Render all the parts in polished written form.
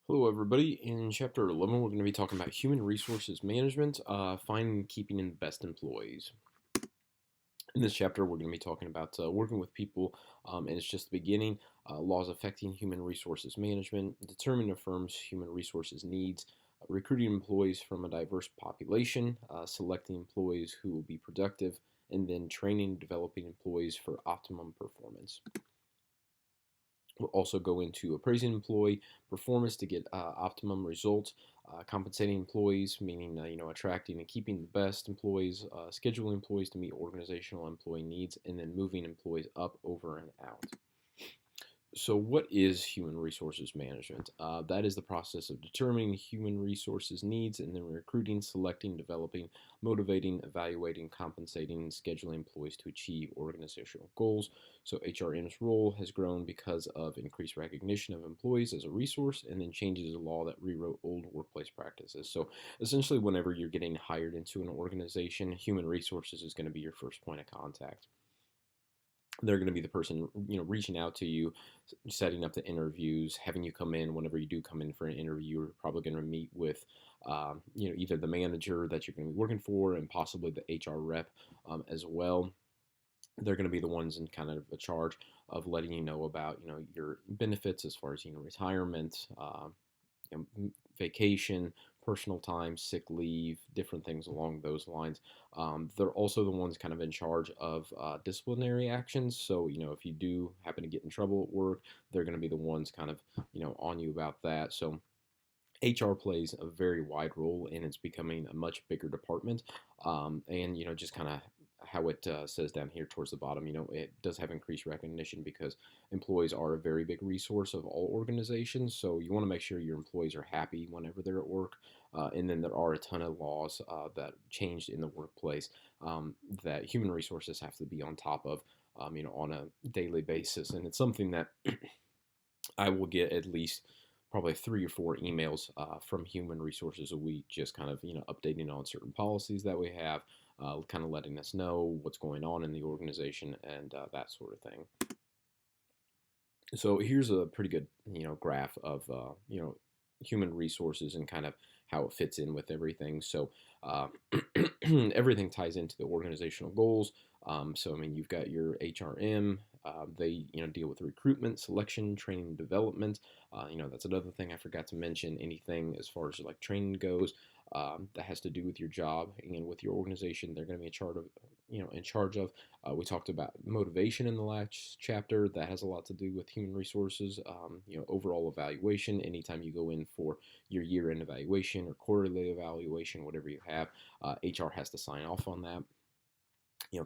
Hello, everybody. In Chapter 11, we're going to be talking about human resources management, finding and keeping in the best employees. In this chapter, we're going to be talking about working with people, and it's just the beginning, laws affecting human resources management, determining a firm's human resources needs, recruiting employees from a diverse population, selecting employees who will be productive, and then training and developing employees for optimum performance. We'll also go into appraising employee performance to get optimum results, compensating employees, meaning attracting and keeping the best employees, scheduling employees to meet organizational employee needs, and then moving employees up, over, and out. So, what is human resources management? That is the process of determining human resources needs and then recruiting, selecting, developing, motivating, evaluating, compensating, and scheduling employees to achieve organizational goals. So, HRM's role has grown because of increased recognition of employees as a resource and then changes in law that rewrote old workplace practices. So, essentially, whenever you're getting hired into an organization, human resources is going to be your first point of contact. They're going to be the person reaching out to you, setting up the interviews, having you come in. Whenever you do come in for an interview, you're probably going to meet with either the manager that you're going to be working for and possibly the HR rep as well. They're going to be the ones in kind of a charge of letting you know about your benefits as far as retirement, vacation, personal time, sick leave, different things along those lines. They're also the ones kind of in charge of disciplinary actions. So, if you do happen to get in trouble at work, they're going to be the ones kind of, on you about that. So, HR plays a very wide role and it's becoming a much bigger department. And, just kind of how it says down here towards the bottom, it does have increased recognition because employees are a very big resource of all organizations. So you want to make sure your employees are happy whenever they're at work. And then there are a ton of laws that changed in the workplace that human resources have to be on top of, on a daily basis. And it's something that I will get at least probably 3 or 4 emails from human resources a week, just kind of updating on certain policies that we have, kind of letting us know what's going on in the organization and that sort of thing. So here's a pretty good graph of human resources and kind of how it fits in with everything. So everything ties into the organizational goals. So I mean, you've got your HRM. They deal with recruitment, selection, training, development. That's another thing I forgot to mention. Anything as far as like training goes that has to do with your job and with your organization, they're going to be in charge of. We talked about motivation in the last chapter. That has a lot to do with human resources. Overall evaluation. Anytime you go in for your year-end evaluation or quarterly evaluation, whatever you have, HR has to sign off on that.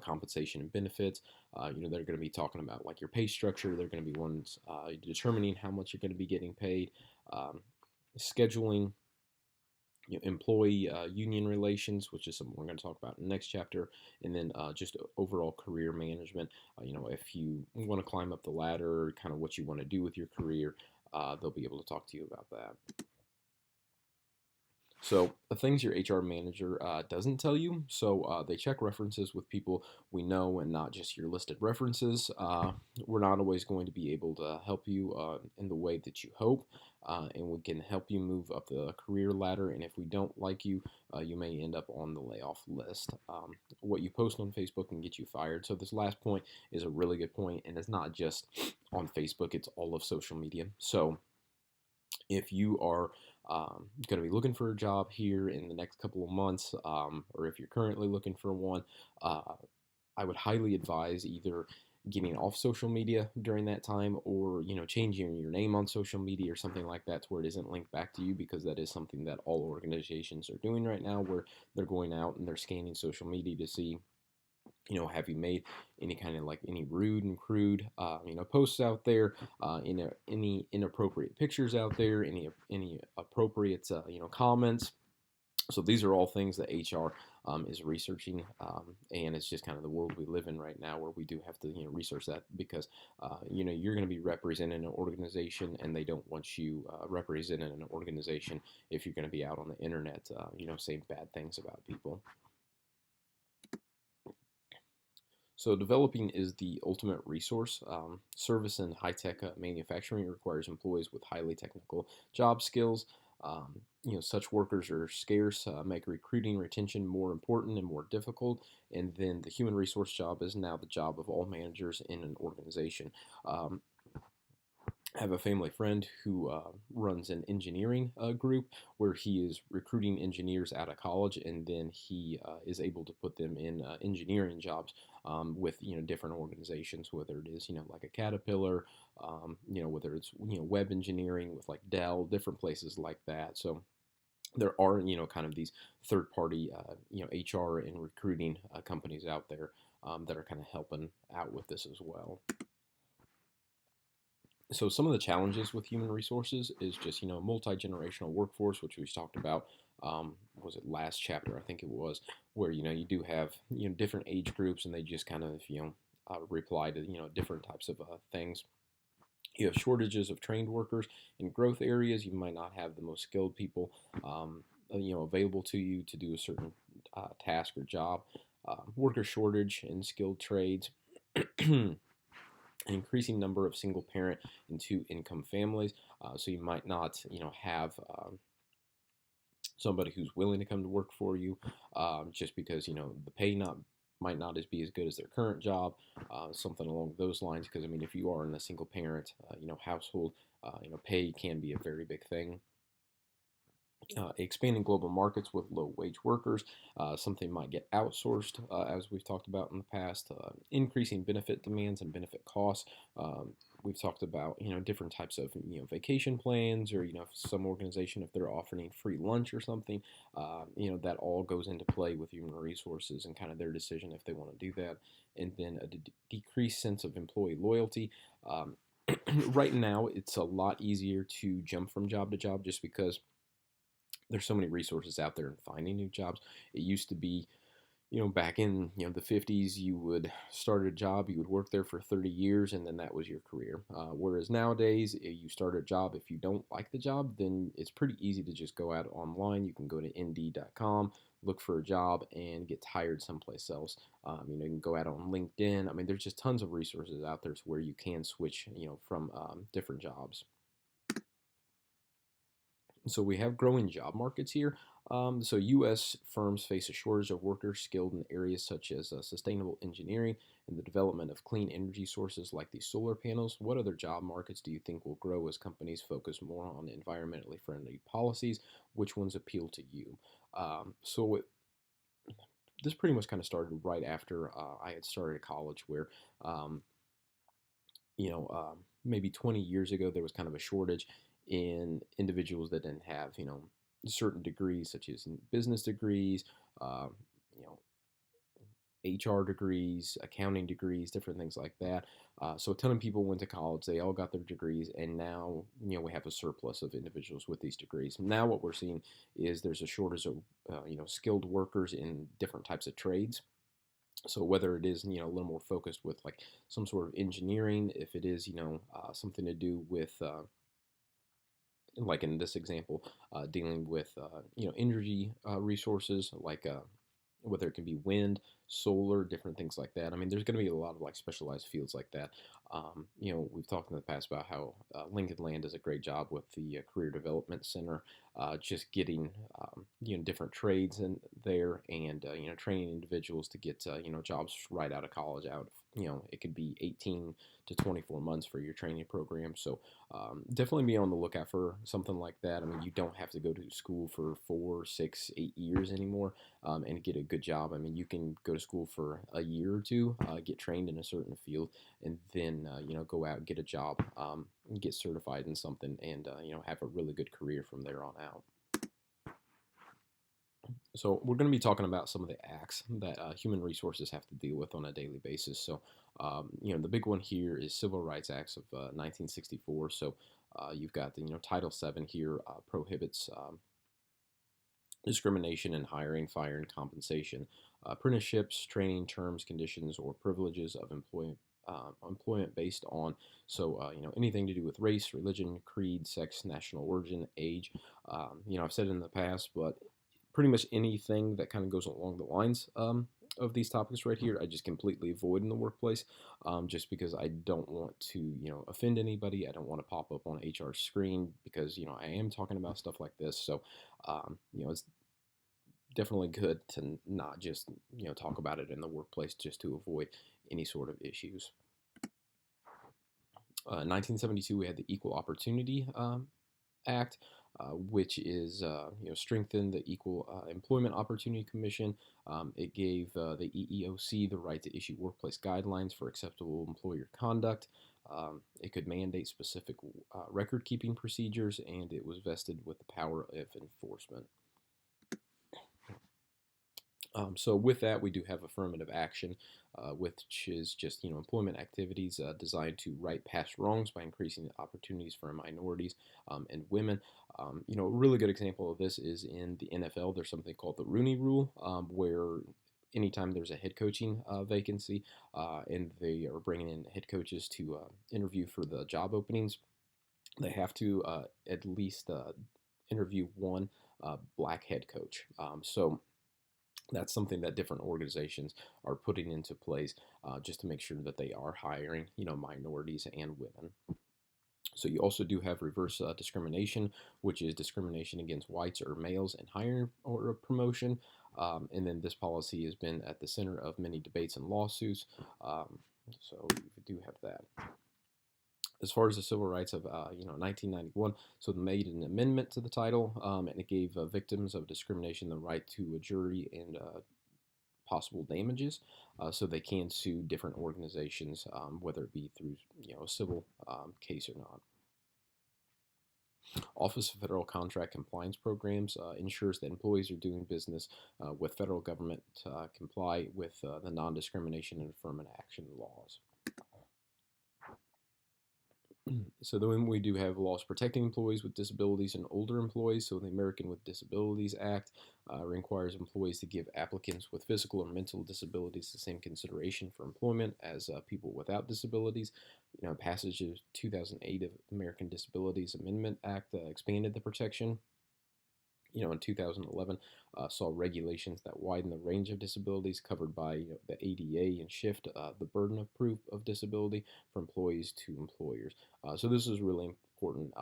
Compensation and benefits. They're going to be talking about like your pay structure. They're going to be ones determining how much you're going to be getting paid. Scheduling, employee union relations, which is something we're going to talk about in the next chapter, and then just overall career management. If you want to climb up the ladder, kind of what you want to do with your career, they'll be able to talk to you about that. So the things your HR manager doesn't tell you. So they check references with people we know and not just your listed references. We're not always going to be able to help you in the way that you hope, and we can help you move up the career ladder. And if we don't like you, you may end up on the layoff list. What you post on Facebook can get you fired. So this last point is a really good point, and it's not just on Facebook; it's all of social media. So if you are going to be looking for a job here in the next couple of months, or if you're currently looking for one, I would highly advise either getting off social media during that time or changing your name on social media or something like that to where it isn't linked back to you, because that is something that all organizations are doing right now, where they're going out and they're scanning social media to see have you made any kind of like any rude and crude, posts out there, any inappropriate pictures out there, any appropriate, comments. So these are all things that HR is researching, and it's just kind of the world we live in right now, where we do have to research that because you're going to be representing an organization, and they don't want you representing an organization if you're going to be out on the internet, saying bad things about people. So developing is the ultimate resource. Service and high-tech manufacturing requires employees with highly technical job skills. Such workers are scarce, make recruiting retention more important and more difficult. And then the human resource job is now the job of all managers in an organization. Um, I have a family friend who runs an engineering group where he is recruiting engineers out of college, and then he is able to put them in engineering jobs with different organizations, whether it is like a Caterpillar, whether it's web engineering with like Dell, different places like that. So there are kind of these third party HR and recruiting companies out there that are kind of helping out with this as well. So some of the challenges with human resources is just multi-generational workforce, which we talked about. Was it last chapter? I think it was, where you do have different age groups, and they just kind of reply to different types of things. You have shortages of trained workers in growth areas. You might not have the most skilled people available to you to do a certain task or job. Worker shortage in skilled trades. An increasing number of single parent and two income families. So you might not, have somebody who's willing to come to work for you just because, the pay might not be as good as their current job, something along those lines. Because I mean, if you are in a single parent, household, pay can be a very big thing. Expanding global markets with low wage workers. Something might get outsourced, as we've talked about in the past. Increasing benefit demands and benefit costs. We've talked about different types of vacation plans, or some organization, if they're offering free lunch or something, that all goes into play with human resources and kind of their decision if they want to do that. And then a decreased sense of employee loyalty. Right now, it's a lot easier to jump from job to job just because there's so many resources out there in finding new jobs. It used to be, back in the 50s, you would start a job, you would work there for 30 years, and then that was your career. Whereas nowadays, you start a job, if you don't like the job, then it's pretty easy to just go out online. You can go to Indeed.com, look for a job, and get hired someplace else. You can go out on LinkedIn. I mean, there's just tons of resources out there to where you can switch, from different jobs. So we have growing job markets here. So U.S. firms face a shortage of workers skilled in areas such as sustainable engineering and the development of clean energy sources like these solar panels. What other job markets do you think will grow as companies focus more on environmentally friendly policies? Which ones appeal to you? This pretty much kind of started right after I had started college, where um, maybe 20 years ago, there was kind of a shortage in individuals that didn't have, certain degrees, such as business degrees, uh, you know, HR degrees, accounting degrees, different things like that. So a ton of people went to college. They all got their degrees, and now we have a surplus of individuals with these degrees. Now what we're seeing is there's a shortage of skilled workers in different types of trades. So whether it is a little more focused with like some sort of engineering, if it is something to do with like in this example, dealing with energy resources, like whether it can be wind, solar, different things like that. I mean, there's going to be a lot of like specialized fields like that. We've talked in the past about how Lincoln Land does a great job with the Career Development Center, just getting different trades in there, and training individuals to get jobs right out of college. It could be 18 to 24 months for your training program. So definitely be on the lookout for something like that. I mean, you don't have to go to school for 4, 6, 8 years anymore and get a good job. I mean, you can go to school for a year or two, get trained in a certain field, and then go out and get a job, get certified in something, and have a really good career from there on out. So we're going to be talking about some of the acts that human resources have to deal with on a daily basis. So, the big one here is Civil Rights Acts of 1964. So you've got the Title VII here prohibits discrimination in hiring, firing, compensation, apprenticeships, training, terms, conditions, or privileges of employment based on anything to do with race, religion, creed, sex, national origin, age. I've said it in the past, but pretty much anything that kind of goes along the lines of these topics right here, I just completely avoid in the workplace, just because I don't want to, offend anybody. I don't want to pop up on HR screen because, I am talking about stuff like this. So, it's definitely good to not just, talk about it in the workplace just to avoid any sort of issues. 1972, we had the Equal Opportunity Act, which is strengthened the Equal Employment Opportunity Commission. It gave the EEOC the right to issue workplace guidelines for acceptable employer conduct. It could mandate specific record-keeping procedures, and it was vested with the power of enforcement. So with that, we do have affirmative action, which is just employment activities designed to right past wrongs by increasing the opportunities for minorities and women. A really good example of this is in the NFL. There's something called the Rooney Rule, where anytime there's a head coaching vacancy and they are bringing in head coaches to interview for the job openings, they have to at least interview one black head coach. So that's something that different organizations are putting into place just to make sure that they are hiring, minorities and women. So you also do have reverse discrimination, which is discrimination against whites or males in hiring or promotion. And then this policy has been at the center of many debates and lawsuits. So we do have that. As far as the civil rights of 1991, so they made an amendment to the title, and it gave victims of discrimination the right to a jury and possible damages, so they can sue different organizations, whether it be through a civil case or not. Office of Federal Contract Compliance Programs ensures that employees are doing business with federal government comply with the non-discrimination and affirmative action laws. So then we do have laws protecting employees with disabilities and older employees. So the American with Disabilities Act requires employees to give applicants with physical or mental disabilities the same consideration for employment as people without disabilities. Passage of 2008 of American Disabilities Amendment Act expanded the protection. In 2011, saw regulations that widen the range of disabilities covered by the ADA and shift the burden of proof of disability from employees to employers. So this is really important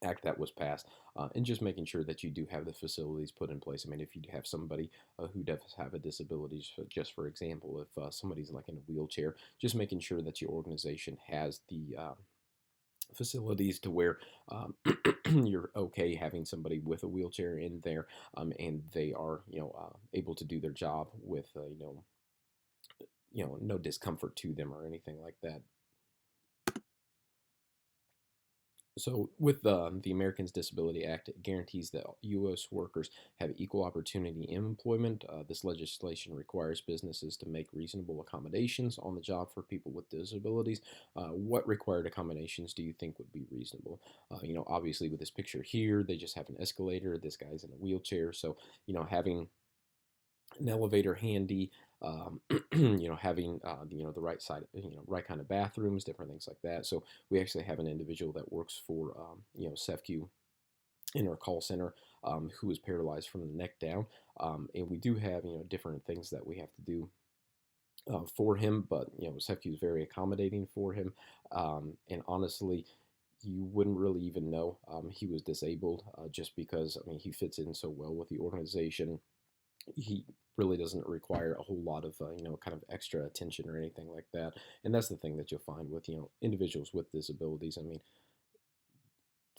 act that was passed, and just making sure that you do have the facilities put in place. I mean, if you have somebody who does have a disability, just for example, if somebody's like in a wheelchair, just making sure that your organization has the facilities to where you're okay having somebody with a wheelchair in there, and they are able to do their job with no discomfort to them or anything like that. So with the Americans Disability Act, it guarantees that U.S. workers have equal opportunity in employment. This legislation requires businesses to make reasonable accommodations on the job for people with disabilities. What required accommodations do you think would be reasonable? Obviously with this picture here, they just have an escalator. This guy's in a wheelchair. So, having an elevator handy, having the right side, right kind of bathrooms, different things like that. So we actually have an individual that works for CEFCU in our call center, who is paralyzed from the neck down, and we do have different things that we have to do for him, but CEFCU is very accommodating for him, and honestly, you wouldn't really even know he was disabled just because he fits in so well with the organization. He really doesn't require a whole lot of kind of extra attention or anything like that. And that's the thing that you'll find with individuals with disabilities.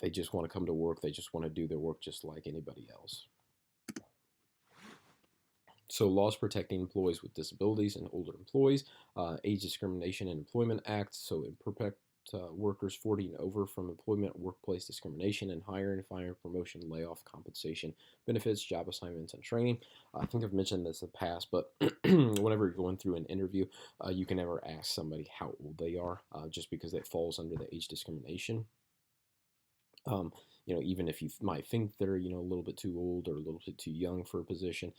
They just want to come to work. They just want to do their work just like anybody else. So laws protecting employees with disabilities and older employees, Age Discrimination and Employment Act. So it protects workers 40 and over from employment, workplace discrimination, and hiring, firing, promotion, layoff, compensation, benefits, job assignments, and training. I think I've mentioned this in the past, but whenever you're going through an interview, you can never ask somebody how old they are, just because it falls under the age discrimination. Even if you might think they're, a little bit too old or a little bit too young for a position,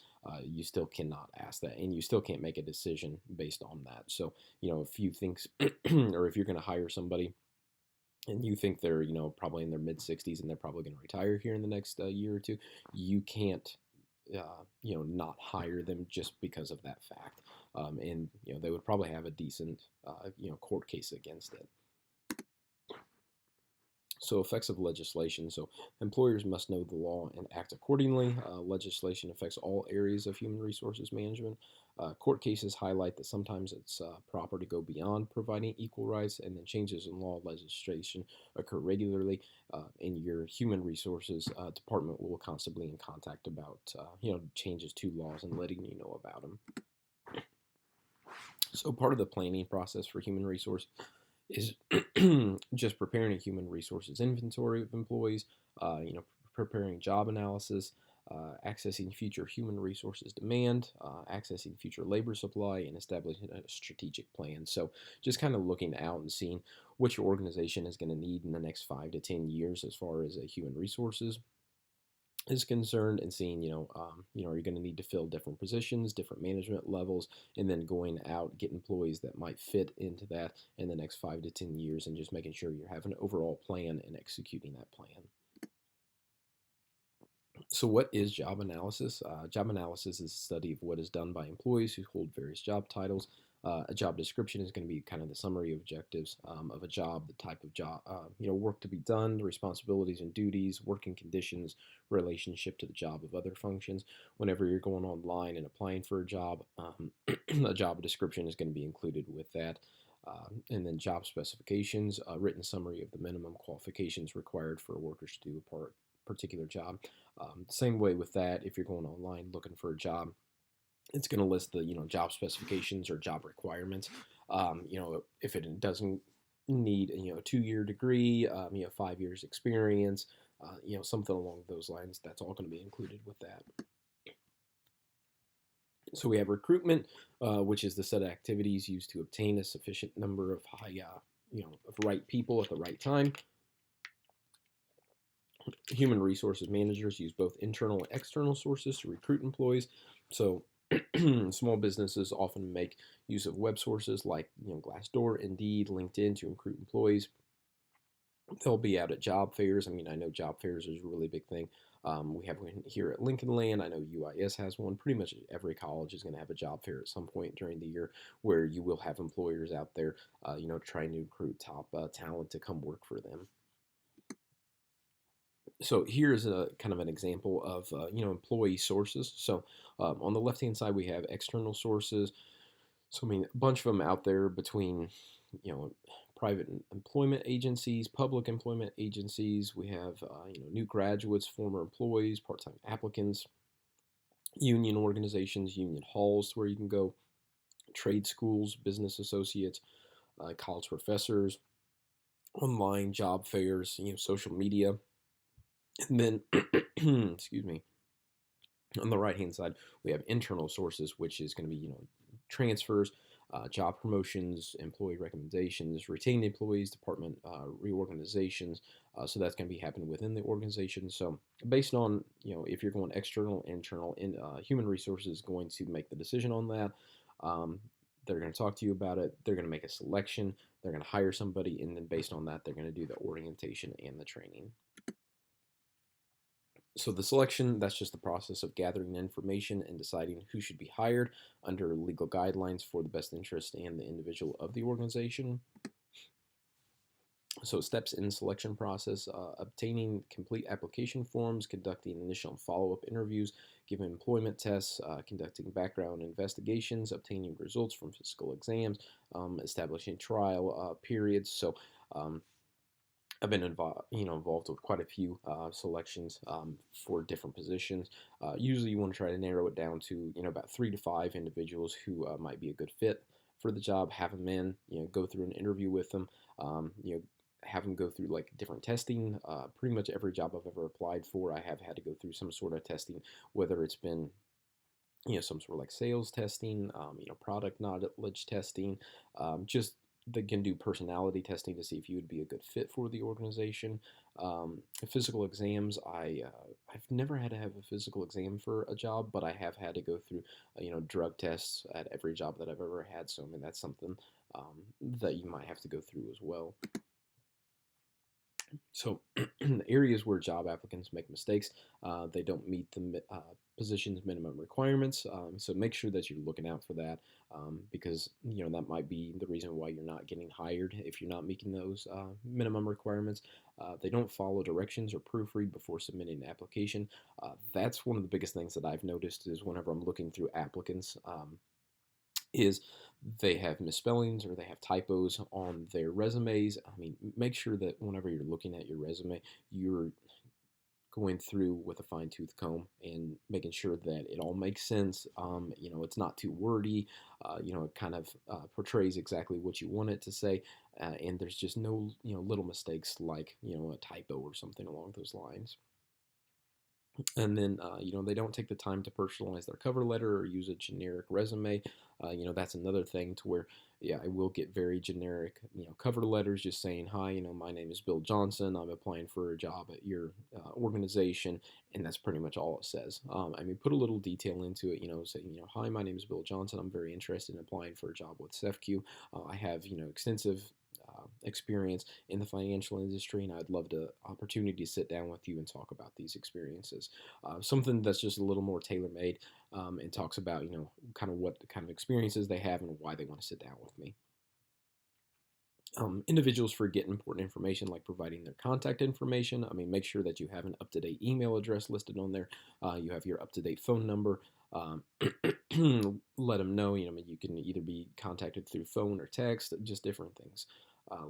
you still cannot ask that, and you still can't make a decision based on that. So, if you think, or if you're going to hire somebody and you think they're, probably in their mid 60s and they're probably going to retire here in the next year or two, you can't not hire them just because of that fact. And they would probably have a decent court case against it. So effects of legislation. So employers must know the law and act accordingly. Legislation affects all areas of human resources management. Court cases highlight that sometimes it's proper to go beyond providing equal rights, and then changes in law legislation occur regularly. And your human resources department will constantly in contact about changes to laws and letting you know about them. So part of the planning process for human resource is just preparing a human resources inventory of employees, preparing job analysis, accessing future human resources demand, accessing future labor supply, and establishing a strategic plan. So just kind of looking out and seeing what your organization is going to need in the next 5 to 10 years as far as human resources is concerned, and seeing, are you going to need to fill different positions, different management levels, and then going out, get employees that might fit into that in the next 5 to 10 years, and just making sure you have an overall plan and executing that plan. So what is job analysis? Job analysis is a study of what is done by employees who hold various job titles. A job description is going to be kind of the summary of objectives of a job, the type of job, work to be done, the responsibilities and duties, working conditions, relationship to the job of other functions. Whenever you're going online and applying for a job, a job description is going to be included with that. And then job specifications, a written summary of the minimum qualifications required for workers to do a particular job. Same way with that, if you're going online looking for a job, it's going to list the job specifications or job requirements. If it doesn't need a 2-year degree, 5 years experience, something along those lines, that's all going to be included with that. So we have recruitment, which is the set of activities used to obtain a sufficient number of of right people at the right time. Human resources managers use both internal and external sources to recruit employees. So small businesses often make use of web sources like Glassdoor, Indeed, LinkedIn to recruit employees. They'll be out at job fairs. I mean, I know job fairs is a really big thing. We have one here at Lincoln Land. I know UIS has one. Pretty much every college is going to have a job fair at some point during the year where you will have employers out there, trying to recruit top talent to come work for them. So here's a kind of an example of employee sources. So on the left hand side we have external sources. So I mean a bunch of them out there between private employment agencies, public employment agencies. We have new graduates, former employees, part-time applicants, union organizations, union halls where you can go, trade schools, business associates, college professors, online job fairs, social media. And then, excuse me, on the right-hand side, we have internal sources, which is going to be, transfers, job promotions, employee recommendations, retained employees, department reorganizations. So that's going to be happening within the organization. So based on, if you're going external, internal, and human resources is going to make the decision on that. They're going to talk to you about it. They're going to make a selection. They're going to hire somebody, and then based on that, they're going to do the orientation and the training. So the selection, that's just the process of gathering information and deciding who should be hired under legal guidelines for the best interest and the individual of the organization. So steps in the selection process, obtaining complete application forms, conducting initial and follow-up interviews, giving employment tests, conducting background investigations, obtaining results from physical exams, establishing trial periods. So I've been involved with quite a few selections for different positions. Usually you want to try to narrow it down to, about 3 to 5 individuals who might be a good fit for the job, have them in, go through an interview with them, have them go through like different testing. Pretty much every job I've ever applied for, I have had to go through some sort of testing, whether it's been some sort of like sales testing, product knowledge testing, just they can do personality testing to see if you would be a good fit for the organization. Physical exams, I've never had to have a physical exam for a job, but I have had to go through drug tests at every job that I've ever had. So I mean that's something that you might have to go through as well. So, areas where job applicants make mistakes, they don't meet the position's minimum requirements. So make sure that you're looking out for that, because that might be the reason why you're not getting hired if you're not meeting those minimum requirements. They don't follow directions or proofread before submitting an application. That's one of the biggest things that I've noticed is whenever I'm looking through applicants. Is they have misspellings or they have typos on their resumes. I mean, make sure that whenever you're looking at your resume, you're going through with a fine tooth comb and making sure that it all makes sense. It's not too wordy. It kind of portrays exactly what you want it to say, and there's just no little mistakes like a typo or something along those lines. And then they don't take the time to personalize their cover letter or use a generic resume. That's another thing to where, yeah, I will get very generic cover letters just saying, hi, my name is Bill Johnson, I'm applying for a job at your organization, and that's pretty much all it says. I mean, put a little detail into it, say, hi, my name is Bill Johnson, I'm very interested in applying for a job with CEFCU. I have extensive experience in the financial industry, and I'd love the opportunity to sit down with you and talk about these experiences. Something that's just a little more tailor made, and talks about kind of what the kind of experiences they have and why they want to sit down with me. Individuals forget important information like providing their contact information. I mean, make sure that you have an up-to-date email address listed on there. You have your up-to-date phone number. Let them know, you can either be contacted through phone or text, just different things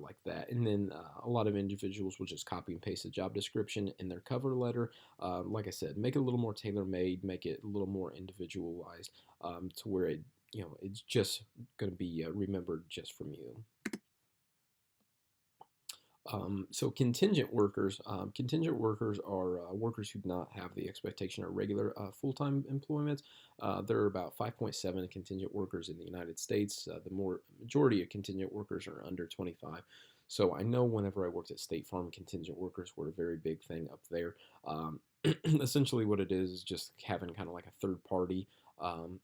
like that. And then a lot of individuals will just copy and paste the job description in their cover letter. Like I said, make it a little more tailor-made, make it a little more individualized, to where it's just going to be remembered just from you. So contingent workers are workers who do not have the expectation of regular full-time employment. There are about 5.7 contingent workers in the United States. The majority of contingent workers are under 25. So I know whenever I worked at State Farm, contingent workers were a very big thing up there. Essentially what it is just having kind of like a third party kind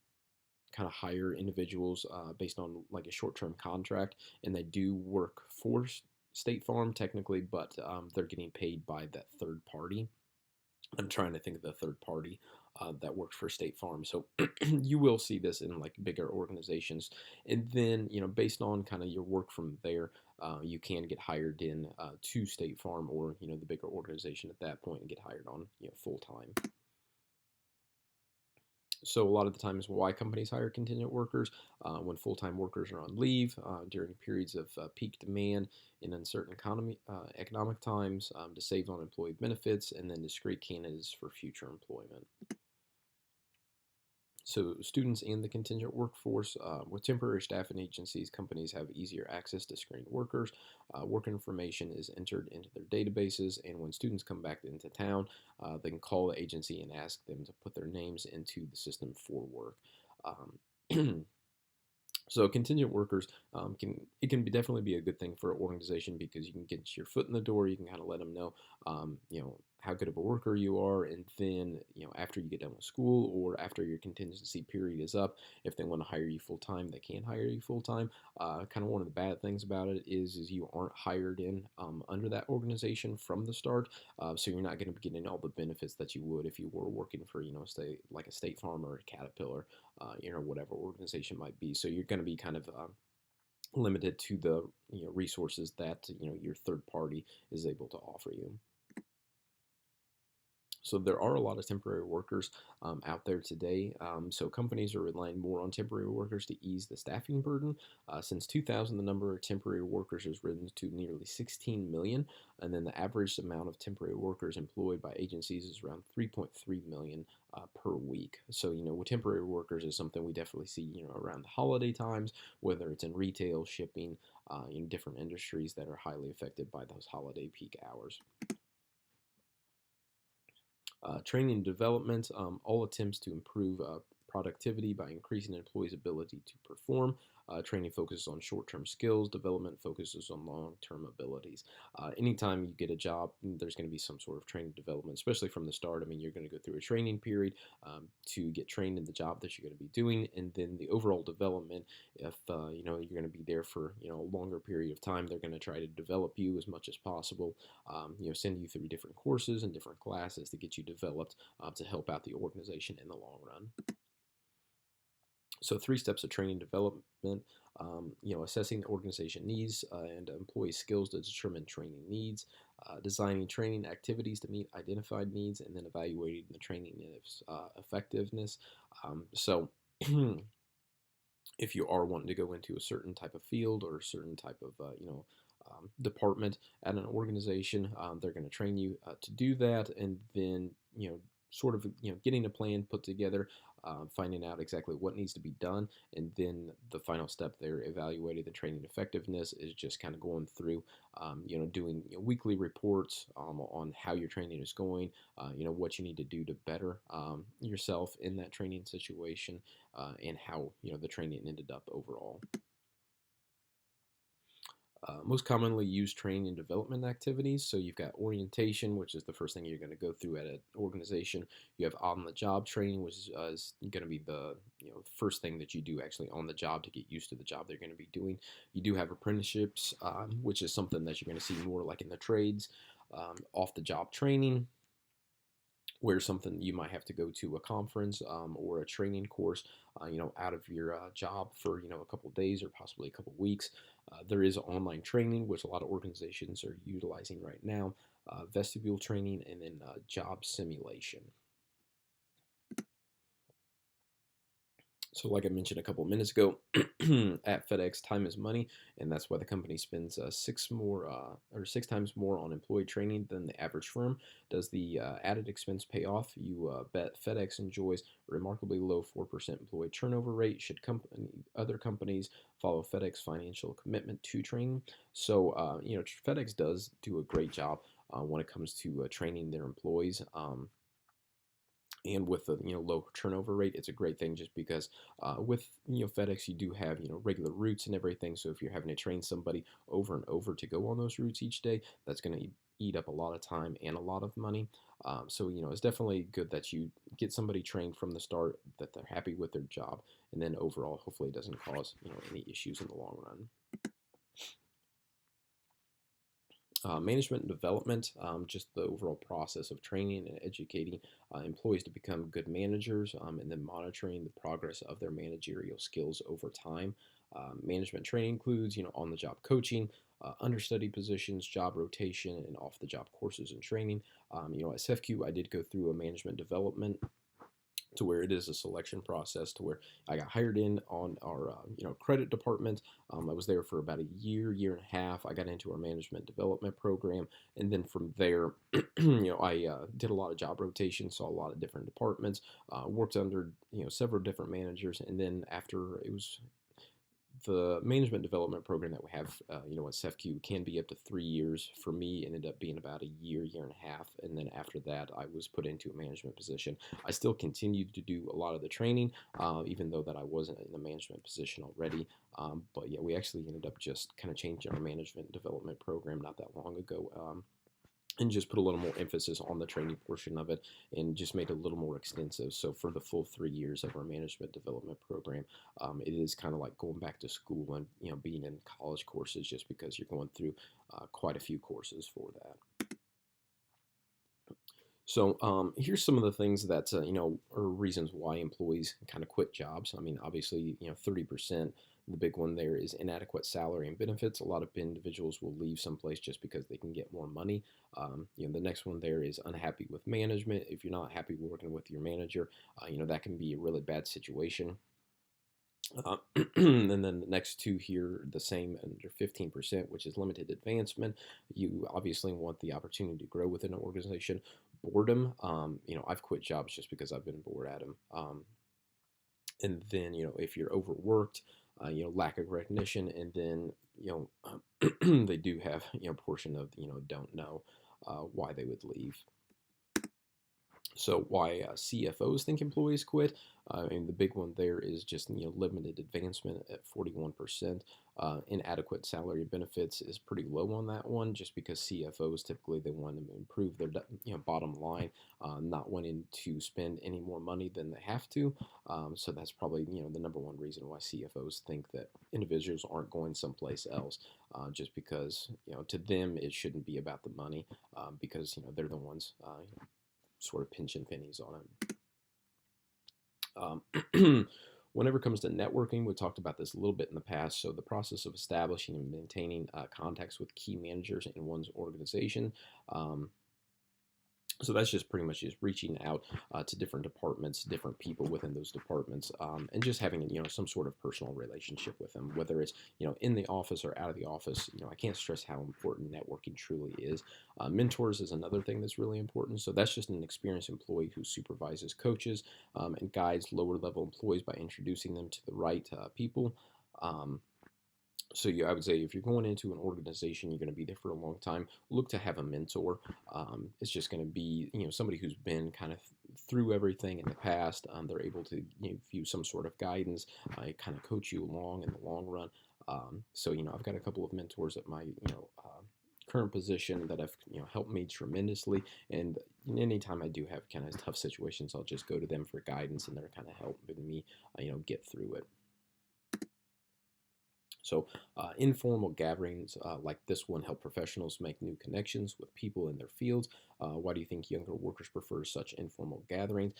of hire individuals based on like a short-term contract, and they do work for State Farm technically, but they're getting paid by that third party. I'm trying to think of the third party that works for State Farm. So you will see this in like bigger organizations, and then based on kind of your work from there, you can get hired in to State Farm or the bigger organization at that point and get hired on full time. So a lot of the times why companies hire contingent workers when full-time workers are on leave during periods of peak demand in uncertain economic times, to save on employee benefits, and then discrete candidates for future employment. So students and the contingent workforce, with temporary staffing agencies, companies have easier access to screened workers. Work information is entered into their databases, and when students come back into town, they can call the agency and ask them to put their names into the system for work. So contingent workers can definitely be a good thing for an organization because you can get your foot in the door. You can kind of let them know, how good of a worker you are, and then after you get done with school or after your contingency period is up, if they want to hire you full time, they can hire you full time. Kind of one of the bad things about it is you aren't hired in under that organization from the start, so you're not going to be getting all the benefits that you would if you were working for say like a State Farm or a Caterpillar, whatever organization might be. So you're going to be kind of limited to the resources that your third party is able to offer you. So there are a lot of temporary workers out there today. So companies are relying more on temporary workers to ease the staffing burden. Since 2000, the number of temporary workers has risen to nearly 16 million, and then the average amount of temporary workers employed by agencies is around 3.3 million per week. So with temporary workers is something we definitely see around the holiday times, whether it's in retail, shipping, in different industries that are highly affected by those holiday peak hours. Training and development, all attempts to improve productivity by increasing employees' ability to perform. Training focuses on short-term skills. Development focuses on long-term abilities. Anytime you get a job, there's going to be some sort of training development, especially from the start. I mean, you're going to go through a training period to get trained in the job that you're going to be doing, and then the overall development. If you're going to be there for a longer period of time, they're going to try to develop you as much as possible. Send you through different courses and different classes to get you developed to help out the organization in the long run. So 3 steps of training development, assessing the organization needs and employee skills to determine training needs, designing training activities to meet identified needs, and then evaluating the training effectiveness. So if you are wanting to go into a certain type of field or a certain type of, department at an organization, they're going to train you to do that, and then, sort of, getting a plan put together, finding out exactly what needs to be done, and then the final step there, evaluating the training effectiveness, is just kind of going through, doing weekly reports on how your training is going, what you need to do to better yourself in that training situation, and how, the training ended up overall. Most commonly used training and development activities. So you've got orientation, which is the first thing you're going to go through at an organization. You have on-the-job training, which is going to be the first thing that you do actually on the job to get used to the job they're going to be doing. You do have apprenticeships, which is something that you're going to see more like in the trades. Off-the-job training, where something you might have to go to a conference or a training course, out of your job for a couple of days or possibly a couple of weeks. There is online training, which a lot of organizations are utilizing right now, vestibule training, and then job simulation. So like I mentioned a couple of minutes ago, at FedEx, time is money, and that's why the company spends 6 times more on employee training than the average firm. Does the added expense pay off? You bet FedEx enjoys a remarkably low 4% employee turnover rate. Should other companies follow FedEx financial commitment to training? So, FedEx does do a great job when it comes to training their employees. And with the low turnover rate, it's a great thing just because with FedEx, you do have regular routes and everything. So if you're having to train somebody over and over to go on those routes each day, that's going to eat up a lot of time and a lot of money. So it's definitely good that you get somebody trained from the start, that they're happy with their job, and then overall, hopefully, it doesn't cause any issues in the long run. Management and development, just the overall process of training and educating employees to become good managers, and then monitoring the progress of their managerial skills over time. Management training includes, on-the-job coaching, understudy positions, job rotation, and off-the-job courses and training. At CEFCU, I did go through a management development to where it is a selection process to where I got hired in on our credit department. I was there for about a year and a half. I got into our management development program, and then from there, I did a lot of job rotation, saw a lot of different departments, worked under several different managers, and then after it was the management development program that we have, at CEFCU can be up to 3 years. For me, it ended up being about a year and a half, and then after that, I was put into a management position. I still continued to do a lot of the training, even though that I wasn't in the management position already. But yeah, we actually ended up just kind of changing our management development program not that long ago. And just put a little more emphasis on the training portion of it and just made it a little more extensive. So for the full 3 years of our management development program, it is kind of like going back to school and being in college courses, just because you're going through quite a few courses for that. So here's some of the things that are reasons why employees kind of quit jobs. I mean, obviously, 30%. The big one there is inadequate salary and benefits. A lot of individuals will leave someplace just because they can get more money. The next one there is unhappy with management. If you're not happy working with your manager, that can be a really bad situation. And then the next two here, the same, under 15%, which is limited advancement. You obviously want the opportunity to grow within an organization. Boredom, I've quit jobs just because I've been bored at them. And then, if you're overworked, lack of recognition, and then, they do have, a portion of, don't know why they would leave. So why CFOs think employees quit? I mean, the big one there is just limited advancement at 41%. Inadequate salary benefits is pretty low on that one, just because CFOs typically they want to improve their bottom line, not wanting to spend any more money than they have to. So that's probably the number one reason why CFOs think that individuals aren't going someplace else, just because to them it shouldn't be about the money, because they're the ones sort of pinching pennies on it. Whenever it comes to networking, we talked about this a little bit in the past. So the process of establishing and maintaining contacts with key managers in one's organization. So that's just pretty much just reaching out to different departments, different people within those departments, and just having some sort of personal relationship with them, whether it's in the office or out of the office. I can't stress how important networking truly is. Mentors is another thing that's really important. So that's just an experienced employee who supervises coaches and guides lower level employees by introducing them to the right people. So I would say if you're going into an organization, you're going to be there for a long time. Look to have a mentor. It's just going to be somebody who's been kind of through everything in the past. They're able to give you some sort of guidance, kind of coach you along in the long run. So I've got a couple of mentors at my current position that have helped me tremendously. And anytime I do have kind of tough situations, I'll just go to them for guidance, and they're kind of helping me get through it. So informal gatherings like this one help professionals make new connections with people in their fields. Why do you think younger workers prefer such informal gatherings?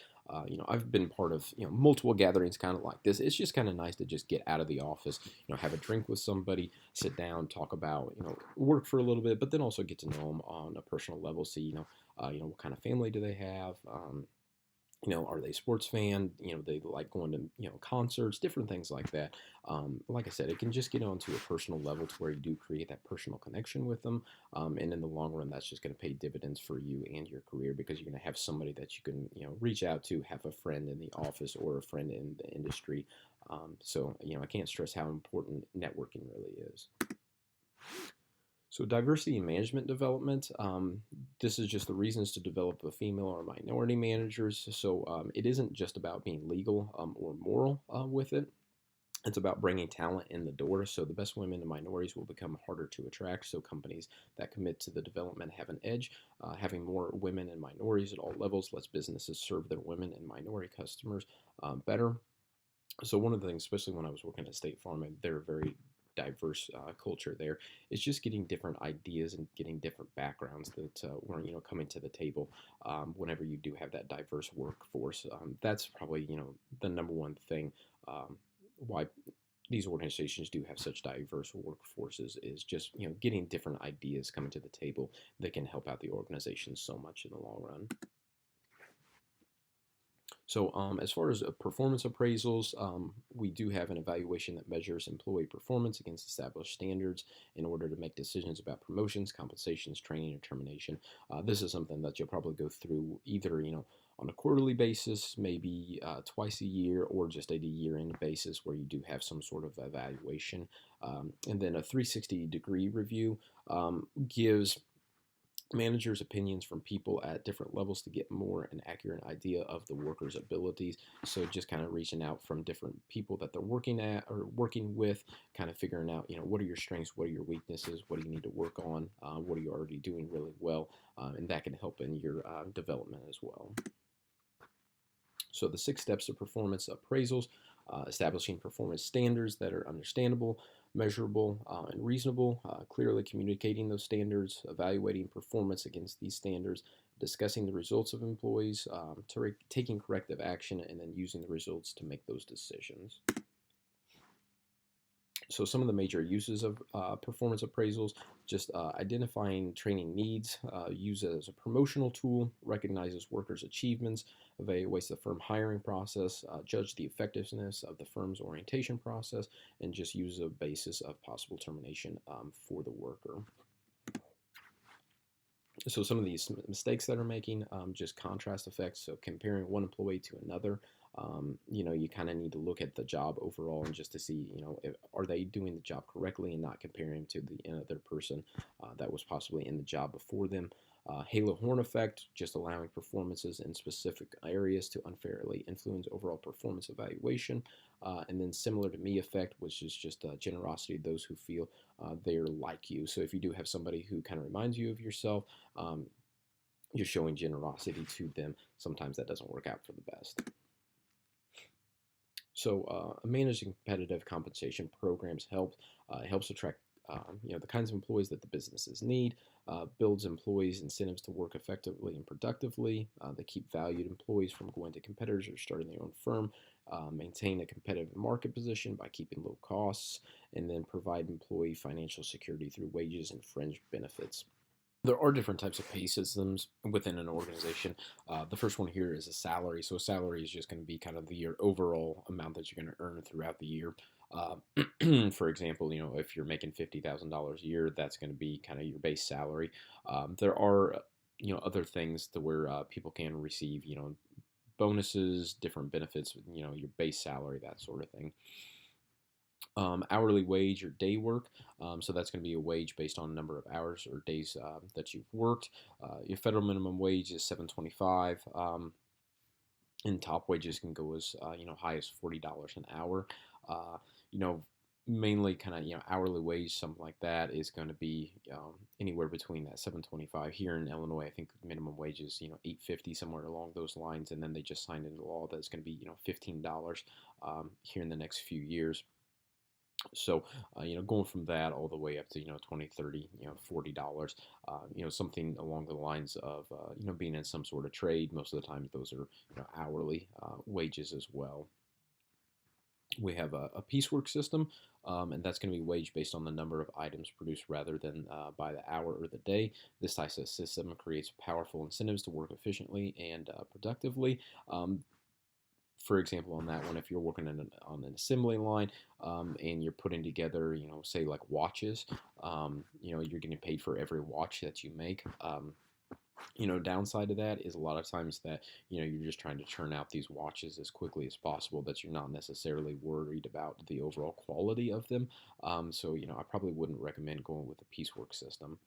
I've been part of multiple gatherings kind of like this. It's just kind of nice to just get out of the office, have a drink with somebody, sit down, talk about work for a little bit, but then also get to know them on a personal level. See what kind of family do they have. Are they a sports fan? They like going to, concerts, different things like that. Like I said, it can just get onto a personal level to where you do create that personal connection with them. And in the long run, that's just going to pay dividends for you and your career, because you're going to have somebody that you can, reach out to, have a friend in the office or a friend in the industry. So I can't stress how important networking really is. So diversity in management development, this is just the reasons to develop a female or minority managers. So it isn't just about being legal or moral with it. It's about bringing talent in the door. So the best women and minorities will become harder to attract. So companies that commit to the development have an edge. Having more women and minorities at all levels lets businesses serve their women and minority customers better. So one of the things, especially when I was working at State Farm, and they're very diverse culture there. It's just getting different ideas and getting different backgrounds that were coming to the table. Whenever you do have that diverse workforce, that's probably the number one thing why these organizations do have such diverse workforces is just getting different ideas coming to the table that can help out the organization so much in the long run. So as far as performance appraisals, we do have an evaluation that measures employee performance against established standards in order to make decisions about promotions, compensations, training, or termination. This is something that you'll probably go through either, on a quarterly basis, maybe twice a year, or just at a year-end basis where you do have some sort of evaluation. And then a 360-degree review gives managers' opinions from people at different levels to get more an accurate idea of the worker's abilities. So just kind of reaching out from different people that they're working at or working with, kind of figuring out, what are your strengths, what are your weaknesses, what do you need to work on, what are you already doing really well, and that can help in your development as well. So the 6 steps of performance appraisals: establishing performance standards that are understandable, measurable, and reasonable, clearly communicating those standards, evaluating performance against these standards, discussing the results of employees, taking corrective action, and then using the results to make those decisions. So some of the major uses of performance appraisals: just identifying training needs, use it as a promotional tool, recognizes workers' achievements, evaluates the firm hiring process, judge the effectiveness of the firm's orientation process, and just use a basis of possible termination for the worker. So some of these mistakes that are making, just contrast effects. So comparing one employee to another, you kind of need to look at the job overall and just to see, are they doing the job correctly and not comparing to the other person that was possibly in the job before them. Halo horn effect, just allowing performances in specific areas to unfairly influence overall performance evaluation. And then similar to me effect, which is just generosity to those who feel they're like you. So if you do have somebody who kind of reminds you of yourself, you're showing generosity to them. Sometimes that doesn't work out for the best. So managing competitive compensation programs helps attract the kinds of employees that the businesses need, builds employees incentives to work effectively and productively. They keep valued employees from going to competitors or starting their own firm, maintain a competitive market position by keeping low costs, and then provide employee financial security through wages and fringe benefits. There are different types of pay systems within an organization. The first one here is a salary. So a salary is just going to be kind of your overall amount that you're going to earn throughout the year. For example, if you're making $50,000 a year, that's going to be kind of your base salary. There are, other things to where people can receive, bonuses, different benefits, your base salary, that sort of thing. Hourly wage or day work. So that's going to be a wage based on number of hours or days that you've worked. Your federal minimum wage is $7.25, and top wages can go as high as $40 an hour. Uh, you know, Mainly kind of hourly wage, something like that, is going to be anywhere between that 7.25 here in Illinois. I think minimum wage is 8.50, somewhere along those lines, and then they just signed into law that it's going to be $15 here in the next few years. So, going from that all the way up to, 20, 30, $40, something along the lines of, being in some sort of trade. Most of the times those are, hourly wages as well. We have a piecework system, and that's going to be wage based on the number of items produced rather than by the hour or the day. This type of system creates powerful incentives to work efficiently and productively. For example, on that one, if you're working on an assembly line and you're putting together, say like watches, you're getting paid for every watch that you make. Downside to that is a lot of times that, you're just trying to churn out these watches as quickly as possible, that you're not necessarily worried about the overall quality of them. So, I probably wouldn't recommend going with a piecework system.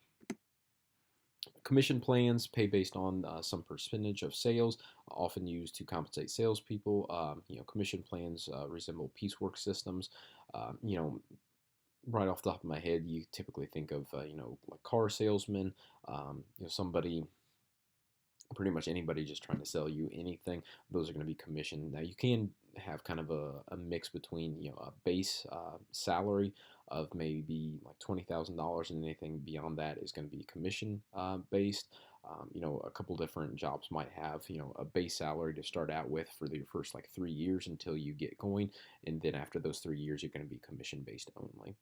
Commission plans pay based on some percentage of sales, often used to compensate salespeople. Commission plans resemble piecework systems. Right off the top of my head, you typically think of like car salesmen, somebody, pretty much anybody just trying to sell you anything. Those are going to be commission. Now you can have kind of a mix between a base salary of maybe like $20,000, and anything beyond that is going to be commission based. A couple different jobs might have a base salary to start out with for your first like 3 years until you get going, and then after those 3 years you're going to be commission based only.